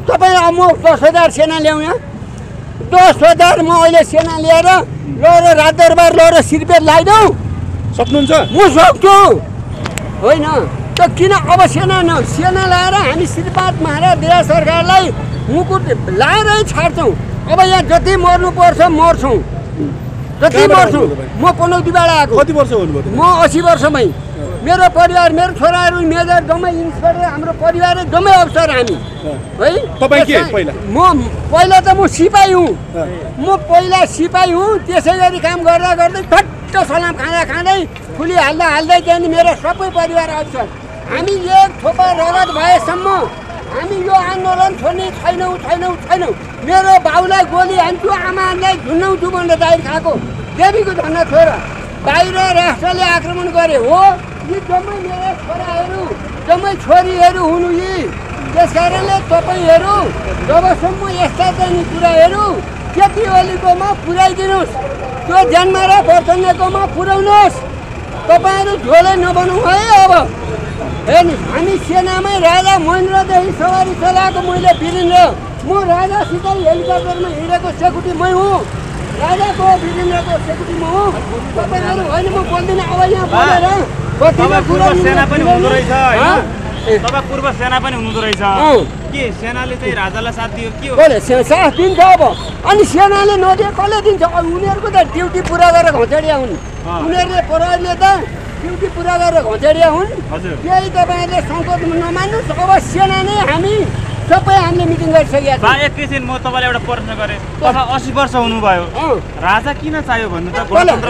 तपाईँ म 10,000 सेना ल्याउँ यहाँ 10,000 म अहिले सेना लिएर ल राजदरबार ल सिरपेट लगाइदेऊ सक्नुहुन्छ? म सक्छु होइन त किन अब सेना लाएर हामी श्रीपाद महाराज देश सरकारलाई मुकुट लाएरै छाड्छौँ। अब यहाँ जति मर्नुपर्छ मर्छौँ जति मर्छु। म पनौतीबाट आएको। कति वर्ष हुनुभयो? म 80 वर्षमै। मेरो परिवार मेरो छोराहरू मेजर जम्मै इन्सपेक्टर हाम्रो परिवारै जम्मै अफसर हामी है। तपाईँ के पहिला? पहिला त म सिपाही हुँ। म पहिला सिपाही हुँ। त्यसै गरी काम गर्दा गर्दै ठट्ट सलाम खाँदै फुली हाल्दै त्यहाँदेखि मेरो सबै परिवार अफसर। हामी एक थोपा रगत भएसम्म हामी यो आन्दोलन छोड्ने छैनौँ। मेरो बाउलाई गोली हान्छु आमालाई झुन्नाउँछु भनेर दाइर खाएको देवीको धन्ना छोरा बाहिर राष्ट्रले आक्रमण गरे हो। यी जम्मै मेरो छोराहरू जम्मै छोरीहरू हुनु यी। त्यस कारणले तपाईँहरू जबसम्म यस्ता चाहिँ कुराहरू केपी ओलीकोमा पुर्याइदिनुहोस् त्यो जन्मा र प्रचण्डकोमा पुर्याउनुहोस्। तपाईँहरू झोलै नबनाउँ है। अब हेर्नुहोस् हामी सेनामै राजा महेन्द्रदेखि सवारी चलाएको मैले वीरेन्द्र। म राजासितै हेलिकप्टरमा हिँडेको सेक्युरिटी मै हुँ। राजाको वीरेन्द्रको सेक्युरिटी म हुँ। तपाईँहरू होइन म बोल्दिनँ अब यहाँ बोलेर सेना पनि हुँदो रहेछ होइन? तपाईँ पूर्व सेना पनि हुनुहुँदो रहेछ के सेनाले चाहिँ राजालाई साथ दियो के हो? कसले साथ दिन्छ अब? अनि सेनाले नदिए कसले दिन्छ? उनीहरूको त ड्युटी पुरा गरेर घचेडिया हुन्। उनीहरूले प्रहरीले त ड्युटी पुरा गरेर घचेडिया हुन्। त्यही तपाईँहरूले सङ्कट नमान्नुहोस्। अब सेना नै हामी सबै हामीले मिटिङ गरिसकेका छौँ। एकैछिन म तपाईँलाई एउटा प्रश्न गरेँ। तपाईँ 80 वर्ष हुनुभयो राजा किन चाहियो भन्नु त?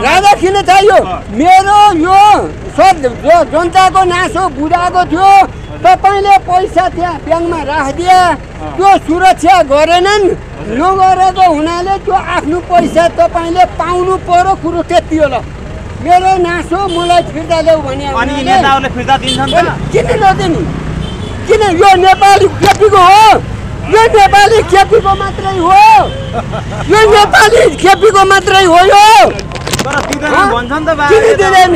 राजा किन चाहियो? मेरो यो जनताको नासो बुझाएको थियो। तपाईँले पैसा त्यहाँ ब्याङ्कमा राखिदिए त्यो सुरक्षा गरेनन्। नगरेको हुनाले त्यो आफ्नो पैसा तपाईँले पाउनु पर्यो। कुरो त्यति हो। ल मेरो नासो मलाई फिर्ता ल्याऊ भने अनि नेताहरूले फिर्ता दिन्छन् त? किन नदिने? किन यो नेपाली केपीको हो? यो नेपाली केपीको मात्रै हो। यो नेपाली केपीको मात्रै हो। यो तर दिँदैन भन्छन् त किन दिँदैन?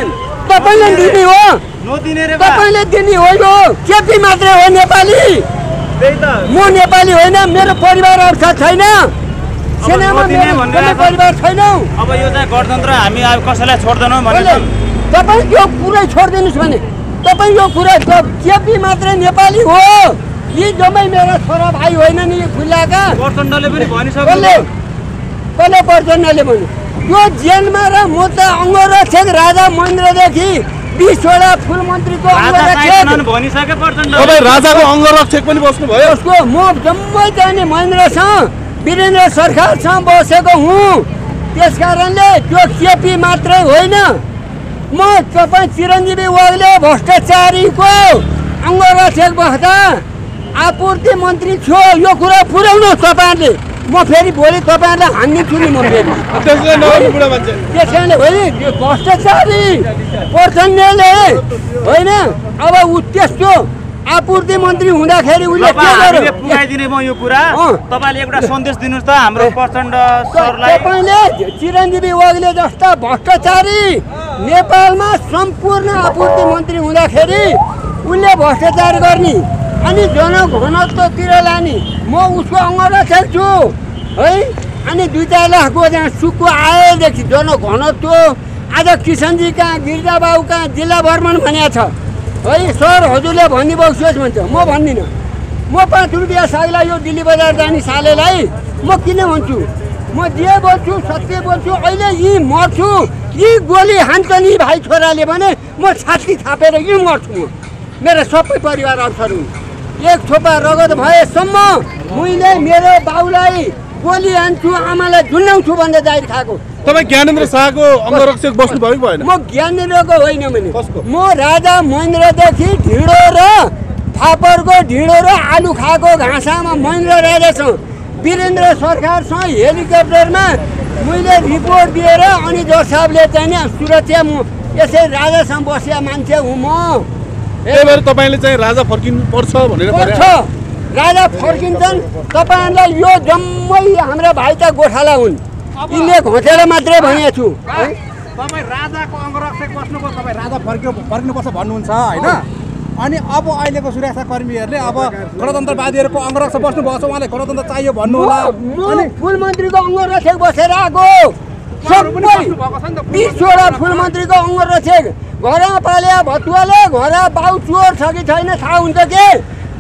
तपाईँले दिने हो। नदिने रे तपाईँले दिने हो। यो केपी मात्रै हो नेपाली। त्यही त म नेपाली होइन। मेरो परिवार अर्थात् छैन। सेनामा मेरो परिवार छैनौँ। अब यो चाहिँ गणतन्त्र हामी अब कसैलाई छोड्दैनौँ भने तपाईँ यो पुरै छोडिदिनुहोस् भने तपाईँ यो कुरा केपी मात्रै नेपाली हो। यी जम्मै मेरो छोरा भाइ होइन नि खुलाका। प्रचण्डले पनि भनिसक्यो। कसले प्रचण्डले भन्यो? यो जेलमा र म त अङ्गरक्षक राजा महेन्द्रदेखि 20 वटा फुल मन्त्रीको अंगरक्षक भनिसके प्रचण्ड। तपाईँ राजाको अंगरक्षक पनि बस्नु भयो? उसको म जम्मै चाहिँ महेन्द्रसँग वीरेन्द्र सरकारसँग बसेको हुँ। त्यसकारणले त्यो केपी मात्रै होइन। म तपाईँ चिरञ्जीवी वाग्ले भ्रष्टाचारीको अंगरक्षक बस्दा आपूर्ति मन्त्री थियो। यो कुरा पुर्याउनुहोस् तपाईँहरूले। म फेरि भोलि तपाईँहरूलाई हान्दिन्छु नि। म फेरि त्यसैले होइन भ्रष्टाचारी प्रचण्डले होइन। अब ऊ त्यस्तो आपूर्ति मन्त्री हुँदाखेरि उसले के गर्यो? पुगाइदिने म यो कुरा तपाईँले एउटा सन्देश दिनुहोस् त हाम्रो प्रचण्ड सरलाई। तपाईँले चिरञ्जीवी वाग्ले जस्ता भ्रष्टाचारी नेपालमा सम्पूर्ण आपूर्ति मन्त्री हुँदाखेरि उसले भ्रष्टाचार गर्ने अनि जनघनत्वतिर लाने। म उसको अंगरक्षक छु है। अनि 2-4 लाखको जहाँ सुक्को आएदेखि जनघनत्व आज किसनजी कहाँ गिरिजाबाबु कहाँ जिल्ला भ्रमण भनेको छ है। सर हजुरले भनिबक्नुहोस् भन्छ। म भन्दिनँ। म 5 रुपियाँ सागलाई यो दिल्ली बजार जाने सालेलाई म किन भन्छु? म जे बोल्छु सत्य बोल्छु। अहिले यी मर्छु। यी गोली हान्छ नि भाइ छोराले भने म छाती थापेर यी मर्छु। म मेरो सबै परिवार अफसर हुन्। एक थोपा रगत भएसम्म मैले मेरो बाउलाई गोली हान्छु आमालाई झुन्नाउँछु भनेर जाहिर खाएको। तपाईँ ज्ञानेन्द्र शाहको अंगरक्षक बस्नु भयो भएन? म ज्ञानेन्द्रको होइन भने म राजा महेन्द्रदेखि ढिँडो र फापरको ढिँडो र आलु खाएको घाँसामा महेन्द्र राजासँग वीरेन्द्र सरकारसँग हेलिकप्टरमा मैले रिपोर्ट दिएर अनि जज साहबले चाहिँ नि सुरक्षा म यसै राजासँग बसेका मान्छे हुँ म। त्यही भएर तपाईँले चाहिँ राजा फर्किनु पर्छ भनेर पर्छ। राजा फर्किन्छन्। तपाईँहरूलाई यो जम्मै हाम्रा भाइ त गोठाला हुन्। यिनले घोटेर मात्रै भनेको छु। तपाईँ राजाको अंगरक्षक बस्नुभयो। तपाईँ राजा फर्किनुपर्छ भन्नुहुन्छ होइन? अनि अब अहिलेको सुरक्षाकर्मीहरूले अब गणतन्त्रवादीहरूको अङ्गरक्षक बस्नु भएको छ, उहाँले गणतन्त्र चाहियो भन्नु होला। अनि फुल मन्त्रीको अङ्गरक्षक बसेर आएको 20वटा फुल मन्त्रीको अङ्गरक्षक घरमा पाल्या भतुवाले घर बाउ चोर छ कि छैन थाहा हुन्छ के?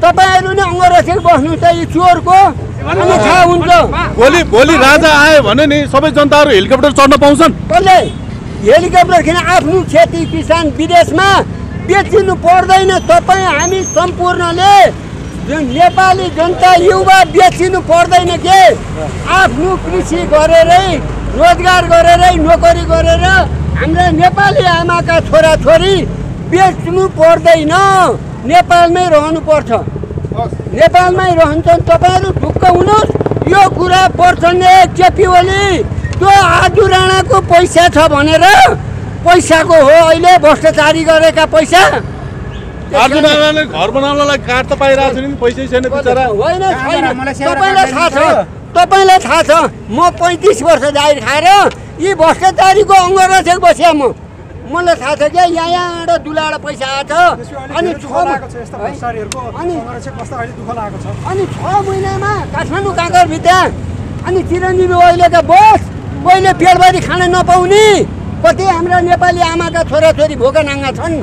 तपाईँहरू नै अङ्गरक्षक बस्नु त यी चोरको, अनि थाहा हुन्छ। भोलि राजा आयो भने नि सबै जनताहरू हेलिकप्टर चढ्न पाउँछन्। कसले हेलिकप्टर किन? आफ्नो खेती किसान विदेशमा बेचिनु पर्दैन। तपाईँ हामी सम्पूर्णले नेपाली जनता युवा बेचिनु पर्दैन के? आफ्नो कृषि गरेरै रोजगार गरेरै नोकरी गरेर हाम्रा नेपाली आमाका छोराछोरी बेच्नु पर्दैन। नेपालमै रहनुपर्छ, नेपालमै रहन्छन्। तपाईँहरू ढुक्क हुनुहोस्। यो कुरा पर्छन् केपी ओली त्यो आजु राणाको पैसा छ भनेर पैसाको हो अहिले भ्रष्टाचारी गरेका पैसा। आजु राणाले घर बनाउनलाई काठ त पाइरहेको छ नि, पैसै छैन बिचरा। होइन छैन, तपाईँलाई थाहा छ, तपाईँलाई थाहा छ। म 35 वर्ष जाहिर खाएर यी भ्रष्टाचारीको अङ्गरक्षक बसेँ मलाई थाहा छ क्या। यहाँबाट दुलाबाट पैसा आएको छ। अनि 6 महिनामा काठमाडौँ काँकर भित्ता अनि चिरञ्जीवी ओलीका बस पहिले पेटभरि खान नपाउने कति हाम्रा नेपाली आमाका छोराछोरी भोका नाङ्गा छन्।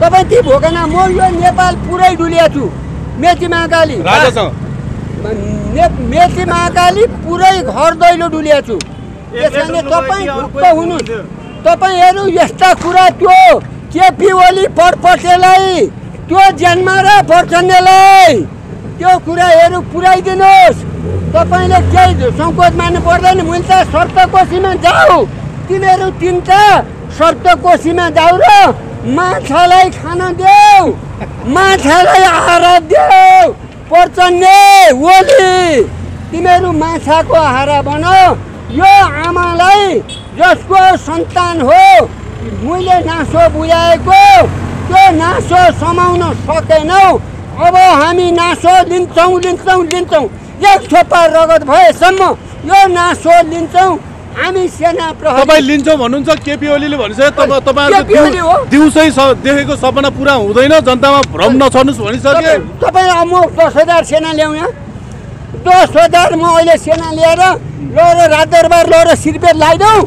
तपाईँ ती भोका म यो नेपाल पुरै डुलिया छु। मेची महाकाली मेची महाकाली पुरै घर दैलो डुलिया छु। त्यसैले तपाईँ ढुक्क हुनुहोस्। तपाईँहरू यस्ता कुरा त्यो केपी ओली पटपटेलाई त्यो जन्मा र पर्छन्नेलाई त्यो कुराहरू पुर्याइदिनुहोस्। तपाईँले केही सङ्कोच मान्नु पर्दैन। मैले त सप्तकोशीमा जाऊ, तिमीहरू तिनवटा सप्तकोशीमा जाऊ र माछालाई खान देऊ, माछालाई आहार देऊ। पर्छन्ने ओली तिमीहरू माछाको आहार बनाऊ। यो आमालाई जसको सन्तान हो मैले नासो बुझाएको त्यो नासो समाउन सकेनौ। अब हामी नासो लिन्छौँ। एक थोपा रगत भएसम्म यो नासो लिन्छौँ। हामी सेना प्रहरी तपाईँ लिन्छौँ भन्नुहुन्छ। केपी ओलीले भनिसक्यो तपाईँहरूको दिउँसै देखेको सपना पुरा हुँदैन, जनतामा भ्रम नछर्नुहोस् भनिसके। तपाईँ म 10,000 सेना ल्याउँ यहाँ, 10,000 म अहिले सेना ल्याएर लौरो राजदरबार लौरो सिरपेट लगाइदेऊ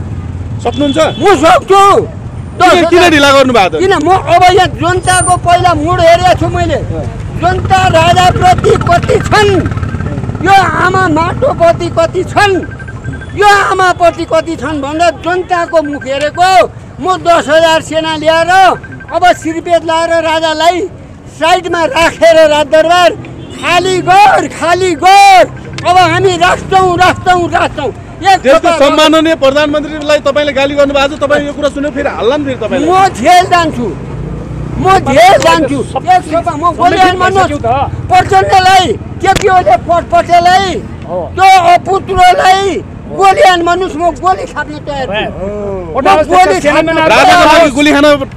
सक्नुहुन्छ? म सक्छु। किन ढिला गर्नु भएको? किन म अब यहाँ जनताको पहिला मुड हेरेको छु मैले। जनता राजाप्रति कति छन्, यो आमा माटोप्रति कति छन्, यो आमाप्रति कति छन् भनेर जनताको मुख हेरेको। म 10,000 सेना ल्याएर अब सिरपेट लगाएर राजालाई साइडमा राखेर राजदरबार खाली गर। अब हामी राख्छौँ। देशको सम्माननीय प्रधानमन्त्रीलाई तपाईँले गाली गर्नु भएको छ। तपाईँ यो कुरा सुन्यो फेरि हल्ला नि फेरि तपाईँले। म जेल जान्छु। म गोलीहान भन्नुहोस् प्रचण्डलाई, केपी ओली पटपटेलाई, त्यो अपुत्रोलाई गोलीहान भन्नुहोस्। म गोली खाप्न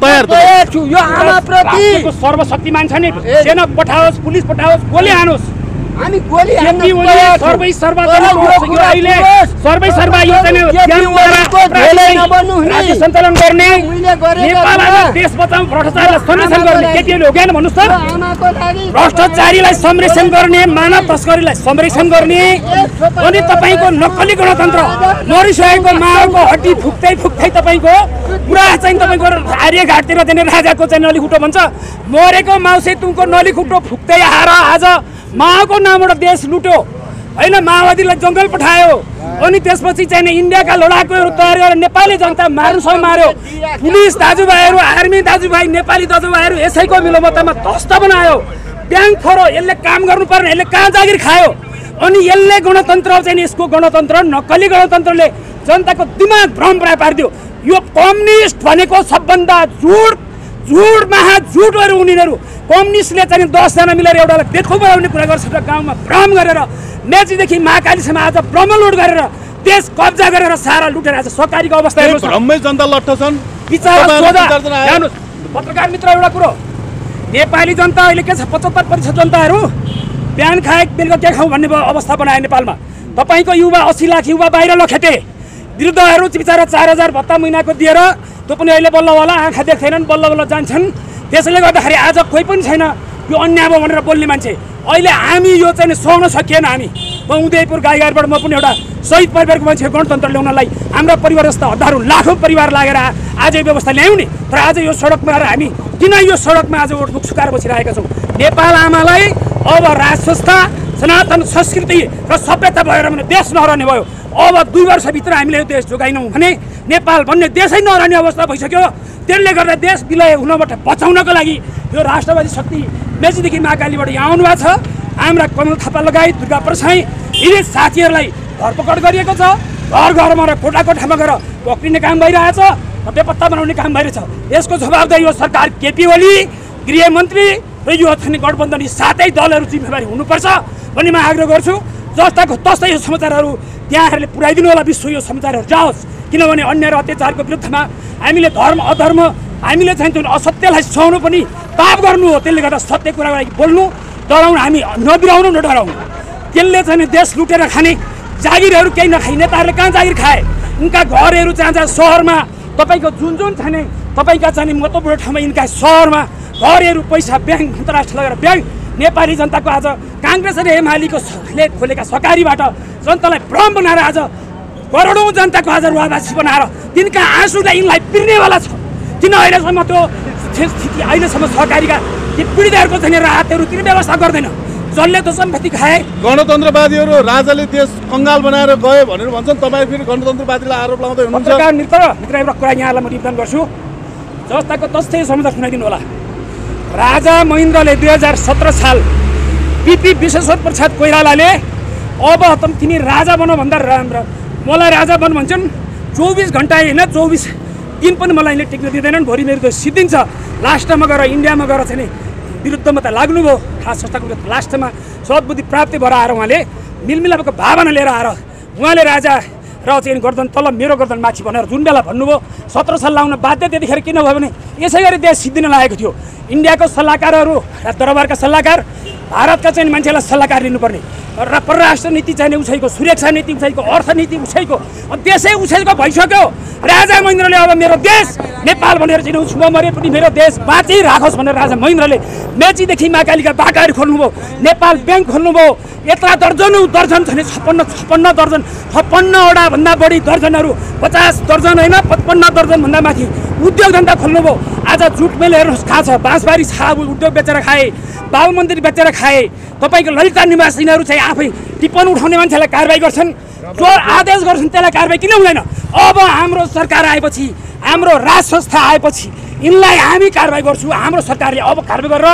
तयार छु। यो आमाप्रति सर्वशक्तिमान छ नि, सेना पठाओस्, पुलिस पठाओस्, गोली हानोस्। हामी गोली हान्न सर्वै सर्वा अहिले सर्वै सर्वा राज्य सञ्चालन गर्ने नेपालमा देश बचाउँ भ्रष्टाचारलाई संरक्षण गर्ने केटीहरूले हो ज्ञान भन्नुहोस् त। भ्रष्टाचारीलाई संरक्षण गर्ने, मानव तस्करीलाई संरक्षण गर्ने अनि तपाईँको नक्कली गणतन्त्र मरिसकेको माओको हड्डी फुक्दै तपाईँको पुरा चाहिँ तपाईँको आर्यघाटतिर जाने राजाको चाहिँ नलीखुट्टो भन्छ। मरेको माउसे तुमको नलीखुट्टो फुक्दै आएर आज माओको नामबाट देश लुट्यो होइन, माओवादीलाई जङ्गल पठायो अनि त्यसपछि चाहिँ इन्डियाका लडाकुहरू तयार गरेर नेपाली जनता मार्यो। पुलिस दाजुभाइहरू, आर्मी दाजुभाइ, नेपाली दाजुभाइहरू यसैको मिलोमतमा ध्वस्त बनायो। ब्याङ्क खोरो, यसले काम गर्नुपर्ने, यसले कहाँ जागिर खायो। अनि यसले गणतन्त्र चाहिँ यसको गणतन्त्र नक्कली गणतन्त्रले जनताको दिमाग भ्रम पारिदियो। यो कम्युनिस्ट भनेको सबभन्दा झुट महाझुटहरू उनीहरू। कम्युनिस्टले चाहिँ 10 जना मिलेर एउटालाई देखो बनाउने कुरा गर्छ र गाउँमा भ्रम गरेर मेचीदेखि महाकालीसम्म आज ब्रह्मलुट गरेर देश कब्जा गरेर सारा लुटेर आज सरकारीको अवस्था हेर्नुहोस्। भ्रममै जनता लट्ठ छन्। पत्रकार मित्र एउटा कुरो, नेपाली जनता अहिले के छ 75% जनताहरू बिहान खाए बेलुका के खाउँ भन्ने अवस्था बनायो नेपालमा। तपाईँको युवा 80 लाख युवा बाहिर लखेटे, वृद्धहरू बिचरा 4,000 भत्ता महिनाको दिएर त्यो पनि अहिले बल्ल आँखा देख्दैनन्, बल्ल जान्छन्। त्यसैले गर्दाखेरि आज कोही पनि छैन यो अन्याय भयो भनेर बोल्ने मान्छे। अहिले हामी यो चाहिँ सहन सकिएन। हामी म उदयपुर गाईघाटबाट म पनि एउटा शहीद परिवारको मान्छे गणतन्त्र ल्याउनलाई हाम्रा परिवार जस्ता हजारौँ लाखौँ परिवार लागेर आज यो व्यवस्था ल्यायौँ नि। तर आज यो सडकमा आएर हामी किन यो सडकमा आज ओठमुख सुकाएर बसिरहेका छौँ? नेपाल आमालाई अब राज संस्था सनातन संस्कृति र सभ्यता भएर भने देश नहराउने भयो। अब 2 वर्षभित्र हामीले यो देश जोगाइनौँ भने नेपाल भन्ने देशै नहराउने अवस्था भइसक्यो। त्यसले गर्दा देश विलय हुनबाट बचाउनको लागि यो राष्ट्रवादी शक्ति मेचीदेखि महाकालीबाट यहाँ आउनुभएको छ। हाम्रा कमल थापा लगायत दुर्गा प्रसाई यी साथीहरूलाई धरपकड गरिएको छ। घर घरमा र कोठा कोठामा गएर पक्रिने काम भइरहेछ, बेपत्ता बनाउने काम भइरहेछ। यसको जवाबदारी यो सरकार केपी ओली, गृहमन्त्री र यो गठबन्धन सातै दलहरू जिम्मेवारी हुनुपर्छ भन्ने म आग्रह गर्छु। जस्ताको तस्तै यो समाचारहरू त्यहाँहरूले पुर्याइदिनु होला, विश्व यो समाचारहरू जाओस्। किनभने अन्याय र अत्याचारको विरुद्धमा हामीले धर्म अधर्म हामीले चाहिँ त्यो असत्यलाई सहनु पनि पाप गर्नु हो। त्यसले गर्दा सत्य कुराको लागि बोल्नु, डराउनु हामी नबिराउनु न डराउनु। त्यसले चाहिँ देश लुटेर खाने जागिरहरू केही नखाइ नेताहरूले कहाँ जागिर खाए? उनका घरहरू जहाँ जहाँ सहरमा तपाईँको जुन जुन छ नि तपाईँका चाहिँ महत्त्वपूर्ण ठाउँमा यिनका सहरमा घरहरू पैसा ब्याङ्क अन्तर्राष्ट्रिय लगेर ब्याङ्क नेपाली जनताको आज काङ्ग्रेस र एमालेको खोलेका सहकारीबाट जनतालाई भ्रम बनाएर आज करोडौँ जनताको आज रुवाबासी बनाएर तिनका आँसुलाई यिनलाई पिर्नेवाला छ। किन अहिलेसम्म त्यो स्थिति अहिलेसम्म सहकारीका ती पीडितहरूको चाहिँ राहतहरू तिर्ने व्यवस्था गर्दैन? जसले त सम्पत्ति खाए। गणतन्त्रवादीहरू राजाले देश कङ्गाल बनाएर गए भनेर भन्छन्, तपाईँ फेरि गणतन्त्रवादीलाई आरोप लगाउँदै हुनुहुन्छ। पत्रकार मित्र एउटा कुरा यहाँलाई म निवेदन गर्छु, जस्ताको तस्तै समाचार सुनाइदिनु होला। राजा महेन्द्रले 2017 साल पिपी विश्वेश्वर प्रसाद कोइरालाले अब तिमी राजा बन भन्दा राम्रो, मलाई राजा बन भन्छन्। 24 घन्टा होइन 24 दिन पनि मलाई यिनले टिक्न दिँदैनन्। भोलि मेरो त सिद्धिन्छ। लास्टमा गएर इन्डियामा गएर चाहिँ विरुद्धमा त लाग्नुभयो। खास संस्थाको लास्टमा सद्बुद्धि प्राप्ति भएर आएर उहाँले मिलमिलापको भावना लिएर आएर उहाँले राजा र चाहिँ गर्दन तल मेरो गर्दन माथि भनेर जुन बेला भन्नुभयो 17 साल लाउन बाध्य। त्यतिखेर किन भयो भने यसै गरी देश सिद्धिन लागेको थियो। इन्डियाको सल्लाहकारहरू र दरबारका सल्लाहकार भारतका चाहिँ मान्छेलाई सल्लाहकार लिनुपर्ने र परराष्ट्र नीति चाहिने उसैको, सुरक्षा नीति उसैको, अर्थनीति उसैको, देशै उसैको भइसक्यो। राजा महेन्द्रले अब मेरो देश नेपाल भनेर चाहिँ उसमा मरे पनि मेरो देश बाँचिराखोस् भनेर राजा महेन्द्रले मेचीदेखि महाकालीका बाटाहरू खोल्नुभयो, नेपाल ब्याङ्क खोल्नुभयो। यत्रा दर्जनौँ दर्जन छ नि 56 दर्जन 56वटा भन्दा बढी दर्जनहरू 50 दर्जन होइन 55 दर्जन भन्दा माथि उद्योग धन्दा खोल्नुभयो। आज जुट मेल हेर्नुहोस् कहाँ छ? बाँसबारी छाप उद्योग बेचेर खाए, बाल मन्दिर बेचेर खाए। तपाईँको ललिता निवासीहरू चाहिँ आफै टिप्पण उठाउने मान्छेलाई कारबाही गर्छन्, जो आदेश गर्छन् त्यसलाई कारबाही किन हुँदैन? अब हाम्रो सरकार आएपछि, हाम्रो राज संस्था आएपछि यिनलाई हामी कारबाही गर्छौँ। हाम्रो सरकारले अब कारबाही गरेर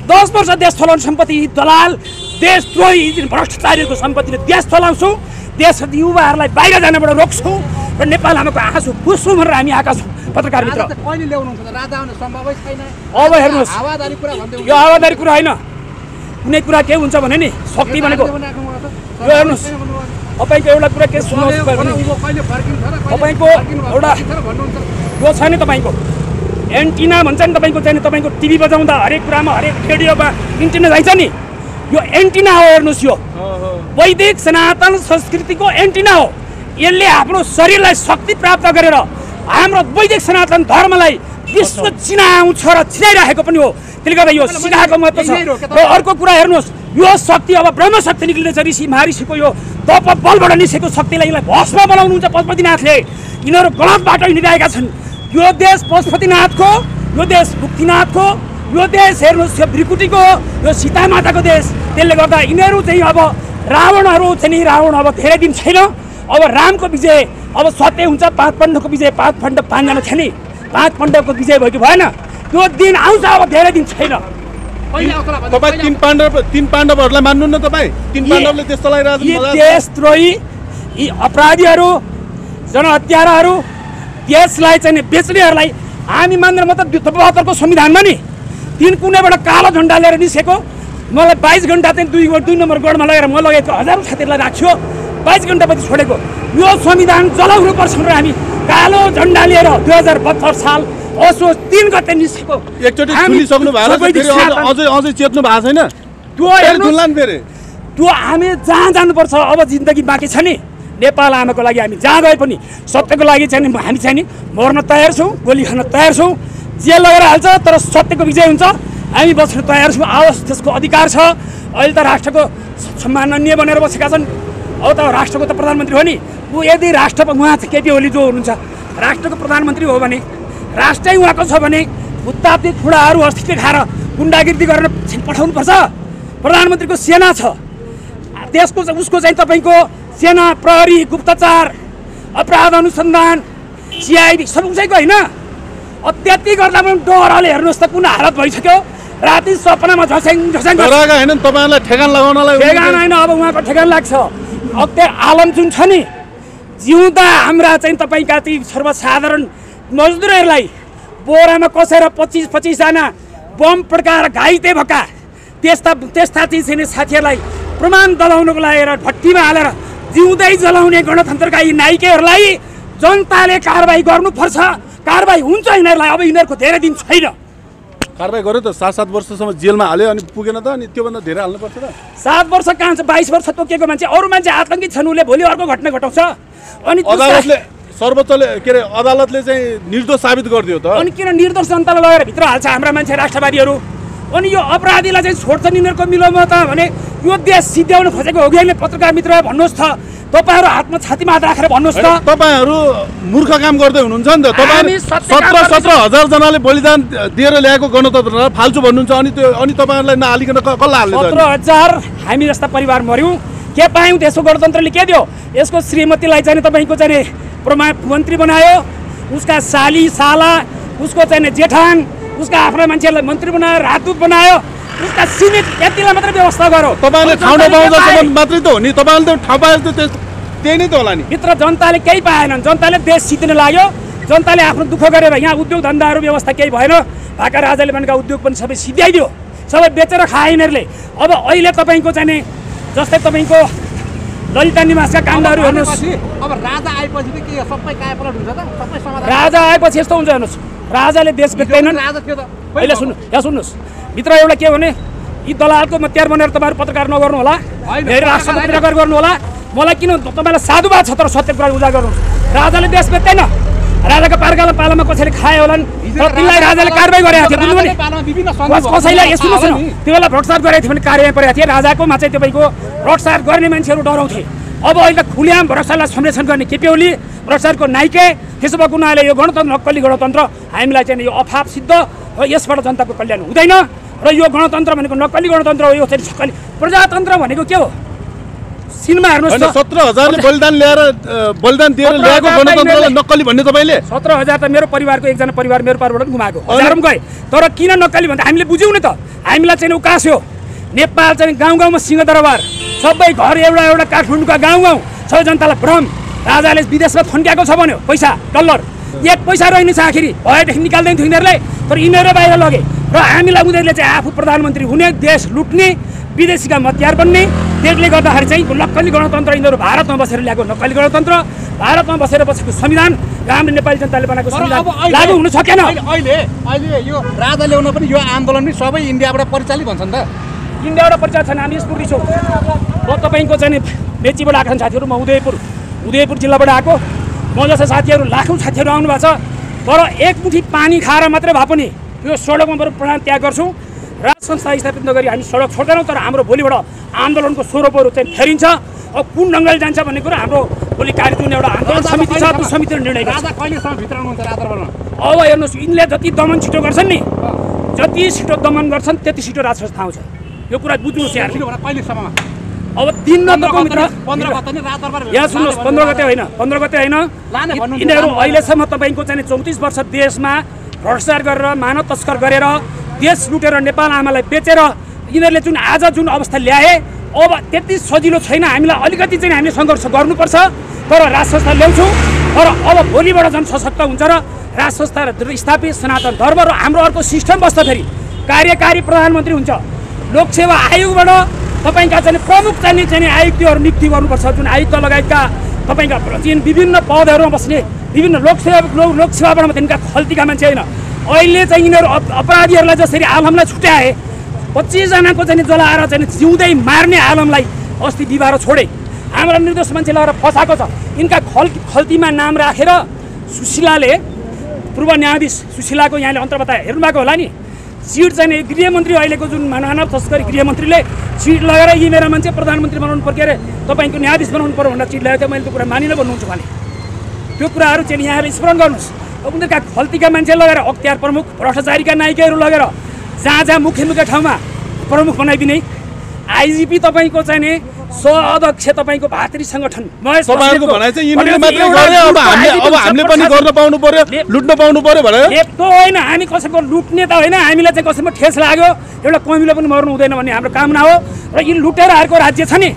10 वर्ष देश चलाउने सम्पत्ति दलाल देशद्रोही भ्रष्टाचारीको सम्पत्तिले देश चलाउँछौँ। देश युवाहरूलाई बाहिर जानबाट रोक्छौँ र नेपाल हामीको आँसु पुस्छौँ भनेर हामी आएका छौँ। पत्रकार मित्र कहिले ल्याउनुहुन्छ राजा आउने सम्भवै छैन। अब हेर्नुहोस्, हावादारी कुरा भन्दै यो हावादारी कुरा होइन। कुनै कुरा के हुन्छ भने नि शक्ति भनेको यो हेर्नुहोस्, तपाईँको एउटा कुरा के सुन्नुहोस् भने तपाईँको एउटा यो छ नि तपाईँको एन्टिना भन्छ नि तपाईँको चाहिँ तपाईँको टिभी बजाउँदा हरेक कुरामा हरेक रेडियोमा एन्टिना जान्छ नि, यो एन्टिना हो। हेर्नुहोस्, यो वैदिक सनातन संस्कृतिको एन्टिना हो। यसले आफ्नो शरीरलाई शक्ति प्राप्त गरेर हाम्रो वैदिक सनातन धर्मलाई विश्व चिनाउँछ र चिनाइराखेको पनि हो। त्यसले गर्दा यो सिकाएको महत्त्व छ। र अर्को कुरा हेर्नुहोस्, यो शक्ति अब ब्रह्म शक्ति निक्लिँदैछ। ऋषि महर्षिको यो तप बलबाट निस्केको शक्तिलाई यसलाई भस्म बनाउनुहुन्छ पशुपतिनाथले। यिनीहरू गलत बाटो हिँडिरहेका छन्। यो देश पशुपतिनाथको, यो देश मुक्तिनाथको, यो देश हेर्नुहोस् यो भृकुटीको, यो सीता माताको देश। त्यसले गर्दा यिनीहरू चाहिँ अब रावणहरू चाहिँ रावण अब धेरै दिन छैन। अब रामको विजय, अब सत्य हुन्छ। 5 पाण्डवको विजय, 5 पाण्डव 5 जना थियो नि, 5 पाण्डवको विजय भयो कि भएन? त्यो दिन आउँछ, अब धेरै दिन छैन। तपाईँ 3 पाण्डवहरूलाई मान्नु न? तपाईँ 3 पाण्डवले देश चलाइरहेको यी देशद्रोही, यी अपराधीहरू, जनहत्याराहरू, देशलाई चाहिँ बेच्नेहरूलाई हामी मान्दैन। म त 72को संविधानमा नि 3 कुनैबाट कालो झन्डा लिएर निस्केको, मलाई 22 घन्टा चाहिँ 2 नम्बर गढमा लगेर म लगेको हजारौँ साथीहरूलाई राख्यो। 22 घन्टापछि छोडेको यो संविधान जलाउनुपर्छ भनेर हामी कालो झन्डा लिएर 2072 साल असोज 3 गते निस्केको। एकचोटि सुनिसक्नु भएको छ, अझै चेत्नु भएको छैन? त्यो हामी जहाँ जानुपर्छ अब जिन्दगी बाँकी छ नि। नेपाल आमाको लागि हामी जहाँ गए पनि सत्यको लागि चाहिँ हामी चाहिँ नि मर्न तयार छौँ, गोली खान तयार छौँ। जेल लगेर हाल्छ तर सत्यको विजय हुन्छ। हामी बस्न तयार छौँ, आवश्यक त्यसको अधिकार छ। अहिले त राष्ट्रको सम्माननीय बनेर बसेका छन्। अब त राष्ट्रको त प्रधानमन्त्री हो नि, ऊ यदि राष्ट्र उहाँ केपी ओली जो हुनुहुन्छ राष्ट्रको प्रधानमन्त्री हो भने, राष्ट्रै उहाँको छ भने भुत्ताप्ती खुडाहरू अस्तित्व खाएर गुन्डागिर्दी गरेर पठाउनुपर्छ। प्रधानमन्त्रीको सेना छ, देशको उसको चाहिँ तपाईँको सेना, प्रहरी, गुप्तचार, अपराध अनुसन्धान, सिआइडी सब उसैको होइन। त्यति गर्दा पनि डरले हेर्नुहोस् त कुन हालत भइसक्यो। राति सपनामा झस्याङ होइन तपाईँहरूलाई ठेगान लगाउनलाई ठेगान होइन, अब उहाँको ठेगान लाग्छ। अब त्यो आलम जुन छ नि, जिउँदा हाम्रा चाहिँ तपाईँका ती सर्वसाधारण मजदुरहरूलाई बोरामा कसेर 25-25 जना बम पड्काएर घाइते भएका त्यस्ता चाहिँ साथीहरूलाई प्रमाण दलाउनको लागि भट्टीमा हालेर जिउँदै जलाउने गणतन्त्रका यी नायिकेहरूलाई जनताले कारबाही गर्नुपर्छ। कारबाही हुन्छ यिनीहरूलाई, अब यिनीहरूको धेरै दिन छैन। कारबाही गर्यो त 7-7 वर्षसम्म जेलमा हाल्यो अनि पुगेन त, अनि त्योभन्दा धेरै हाल्नुपर्छ त। 7 वर्ष कहाँ छ, 22 वर्ष तोकिएको मान्छे, अरू मान्छे आतङ्कित छन्, उसले भोलि अर्को घटना घटाउँछ। अनि अदालतले सर्वोच्चले के अरे अदालतले चाहिँ निर्दोष साबित गरिदियो त। अनि किन निर्दोष जनतालाई लगेर भित्र हाल्छ हाम्रा मान्छे राष्ट्रवादीहरू? अनि यो अपराधीलाई चाहिँ छोड्छन् यिनीहरूको मिलोमा त भने यो देश सिद्ध्याउन खोजेको हो कि होइन? पत्रकार मित्र भन्नुहोस् त, तपाईँहरू हातमा छातीमा हात राखेर भन्नुहोस् त। तपाईँहरू मूर्ख काम गर्दै हुनुहुन्छ नि त। तपाईँ 17,000 जनाले बलिदान दिएर ल्याएको गणतन्त्र फाल्छु भन्नुहुन्छ, अनि तपाईँहरूलाई नहालिकन कसलाई हाल्ने? 17,000 हामी जस्ता परिवार मर्यौँ, के पायौँ? त्यसको गणतन्त्रले के दियो? यसको श्रीमतीलाई चाहिँ तपाईँको चाहिँ मन्त्री बनायो, उसका साली साला, उसको चाहिँ जेठान, उसका आफ्ना मान्छेहरूलाई मन्त्री बनायो, राजदूत बनायो, उसका सीमित यतिलाई मात्रै व्यवस्था गरो। तपाईँले ठाउँ नपाउँदासम्म मात्रै त हो नि, तपाईँले त ठाउँ पाए त त्यही नै त होला नि। भित्र जनताले केही पाएनन्, जनताले देश सिद्धिन लाग्यो, जनताले आफ्नो दुःख गरेर यहाँ उद्योग धन्दाहरू व्यवस्था केही भएन, भाका राजाले भनेका उद्योग पनि सबै सिद्ध्याइदियो, सबै बेचेर खाए यिनीहरूले। अब अहिले तपाईँको चाहिँ जस्तै तपाईँको ललिता निवासका काण्डहरू हेर्नुहोस्। अब राजा आएपछि त के सबै कायापलट हुन्छ त? सबै समाधान राजा आएपछि यस्तो हुन्छ हेर्नुहोस्, राजाले देश बेच्दैनन्। राजा थियो त अहिले यहाँ सुन्नुहोस्, भित्र एउटा के भने यी दलालको मत्यार बनेर तपाईँहरू पत्रकार नगर्नु होला, धेरै राष्ट्रको पत्रकार गर्नु होला। मलाई किन तपाईँलाई साधुवाद छ तर सत्य कुरा उजागर गर्नुहोस्। राजाले देश बेच्दैन, राजाको पालामा कसैले खाए होलान्, तर तिनलाई राजाले कारबाही गरेको थियो। कसैलाई सुन्नुहोस् न, त्यो बेला भ्रष्टाचार गरेको थियो भने कारबाही परेको थियो। राजाकोमा चाहिँ तपाईँको भ्रष्टाचार गर्ने मान्छेहरू डराउँथे। अब अहिले खुल्याम भ्रष्टाचारलाई संरक्षण गर्ने केपी ओली भ्रष्टाचारको नाइके, त्यसो भएको हुनाले यो गणतन्त्र नक्कली गणतन्त्र हामीलाई चाहिँ यो अफाप सिद्ध र यसबाट जनताको कल्याण हुँदैन। र यो गणतन्त्र भनेको नक्कली गणतन्त्र हो, यो चाहिँ सक्कली प्रजातन्त्र भनेको के हो? सिनेमा हेर्नुहोस् त, 17,000ले बलिदान दिएर ल्याएको गणतन्त्रलाई नक्कली भन्ने तपाईँले? 17,000 त मेरो परिवारको एकजना परिवार मेरो परिवारबाट गुमाएको, हजारौँ गए। तर किन नक्कली भन्दा हामीले बुझ्यौँ नि त। हामीलाई चाहिँ उकास्यो नेपाल चाहिँ गाउँ गाउँमा सिंहदरबार, सबै घर एउटा काठमाडौँका गाउँ सबै जनतालाई भ्रम। राजाले विदेशमा थन्क्याएको छ भन्यो पैसा डलर, 1 पैसा रहेन छ आखिरी, भएदेखि निकाल्दैन थियो यिनीहरूले, तर यिनीहरू बाहिर लगे। र हामीलाई उनीहरूले चाहिँ आफू प्रधानमन्त्री हुने, देश लुट्ने, विदेशीका मत्यार बन्ने, त्यसले गर्दाखेरि चाहिँ नक्कली गणतन्त्र यिनीहरू भारतमा बसेर ल्याएको नक्कली गणतन्त्र, भारतमा बसेर बसेको संविधान, हाम्रो नेपाली जनताले बनाएको संविधान लागू हुन सकेन। अहिले यो राजा ल्याउन पनि यो आन्दोलन पनि सबै इन्डियाबाट परिचालित भन्छन् त। इन्डियाबाट परिचय छैन, हामी स्फूर्ति छौँ। म तपाईँको चाहिँ मेचीबाट आएको छन् साथीहरू, म उदयपुर जिल्लाबाट आएको, म जस्तो साथीहरू लाखौँ साथीहरू आउनु भएको छ। तर एक मुठी पानी खाएर मात्रै भए पनि यो सडकमा बरु प्राण त्याग गर्छौँ। राज संस्था स्थापित नगरी हामी सडक छोड्दैनौँ, तर हाम्रो भोलिबाट आन्दोलनको स्वरूपहरू चाहिँ फेरिन्छ। अब कुन ढङ्गले जान्छ भन्ने कुरा हाम्रो भोलि कार्यक्रम एउटा आन्दोलन समिति छ, त्यो समितिले निर्णय गर्छ। राजा कहिलेसम्म भित्र आउनुहुन्छ राजदरबारमा? अब हेर्नुहोस्, यिनले जति दमन छिटो गर्छन् नि, जति छिटो दमन गर्छन् त्यति छिटो राज संस्था आउँछ। यो कुरा बुझ्नुहोस् यार। कहिलेसम्ममा? अब 3 गतेको मित्र 15 गते नै राजदरबार यहाँ सुन्नुहोस्, 15 गते होइन, 15 गते होइन। यिनीहरू अहिलेसम्म तपाईँको चाहिँ 34 वर्ष देशमा भ्रष्टाचार गरेर, मानव तस्कर गरेर, देश लुटेर, नेपाल आमालाई बेचेर यिनीहरूले जुन आज जुन अवस्था ल्याए, अब त्यति सजिलो छैन। हामीलाई अलिकति चाहिँ हामीले सङ्घर्ष गर्नुपर्छ, तर राज संस्था ल्याउँछौँ। तर अब भोलिबाट झन् सशक्त हुन्छ र राज संस्था स्थापित सनातन धर्म र हाम्रो अर्को सिस्टम बस्छ। फेरि कार्यकारी प्रधानमन्त्री हुन्छ, लोकसेवा आयोगबाट तपाईँका चाहिँ प्रमुख चाहिँ आयुक्तहरू नियुक्ति गर्नुपर्छ, जुन आयुक्त लगायतका तपाईँका विभिन्न पदहरूमा बस्ने विभिन्न लोकसेवाबाट मात्रै यिनका खल्तीका मान्छे होइन। अहिले चाहिँ यिनीहरू अपराधीहरूलाई जसरी आलमलाई छुट्याए, 25 जनाको चाहिँ जलाएर चाहिँ जिउँदै मार्ने आलमलाई अस्ति बिहिबार छोडे, हाम्रा निर्दोष मान्छे लगाएर फसाएको छ। यिनका खल्तीमा नाम राखेर सुशीलाले पूर्व न्यायाधीश सुशीलाको यहाँले अन्तर्वार्ता हेर्नुभएको होला नि सिट चाहिँ गृहमन्त्री अहिलेको जुन मानव तस्करी गृहमन्त्रीले सिट लगाएर यी मेरा मान्छे प्रधानमन्त्री बनाउनु पर्यो अरे तपाईँको न्यायाधीश बनाउनु पर्यो भनेर सिट लगाएको मैले त्यो कुरा मानिन भन्नुहुन्छ भने त्यो कुराहरू चाहिँ यहाँले स्मरण गर्नुहोस् अब उनीहरूका खल्तीका मान्छे लगेर अख्तियार प्रमुख भ्रष्टाचारीका नायिकाहरू लगेर जहाँ जहाँ मुख्य ठाउँमा प्रमुख बनाइदिने आइजिपी तपाईँको चाहिँ नि सहअध्यक्ष तपाईँको भातृ सङ्गठन तपाईँहरूको भनाइ चाहिँ यिनीहरूले मात्रै गरे अब हामीले पनि गर्न पाउनु पर्यो लुट्न पाउनु पर्यो भनेर त्यो होइन हामी कसैको लुट्ने त होइन हामीलाई चाहिँ कसैमा ठेस लाग्यो एउटा कमिलो पनि मर्नु हुँदैन भन्ने हाम्रो कामना हो र यी लुटेराहरूको राज्य छ नि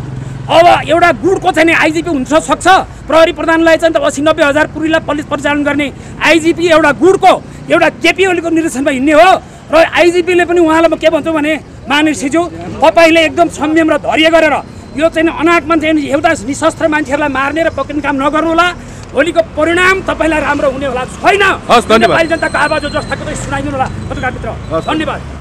अब एउटा गुडको चाहिँ नि आइजिपी हुन सक्छ प्रहरी प्रधानलाई चाहिँ 80-90 हजार पुरीलाई पुलिस परिचालन गर्ने आइजिपी एउटा गुडको एउटा केपी ओलीको निर्देशनमा हिँड्ने हो र आइजिपीले पनि उहाँलाई म के भन्छु भने मानिसज्यू तपाईँले एकदम संयम र धैर्य गरेर यो चाहिँ अनाथ मान्छे एउटा निशस्त्र मान्छेहरूलाई मार्ने र पक्रिने काम नगर्नु होला भोलिको परिणाम तपाईँलाई राम्रो हुने होला छैन नेपाली जनताको आवाज जस्ताको सुनाइदिनु होला पत्रकार मित्र धन्यवाद।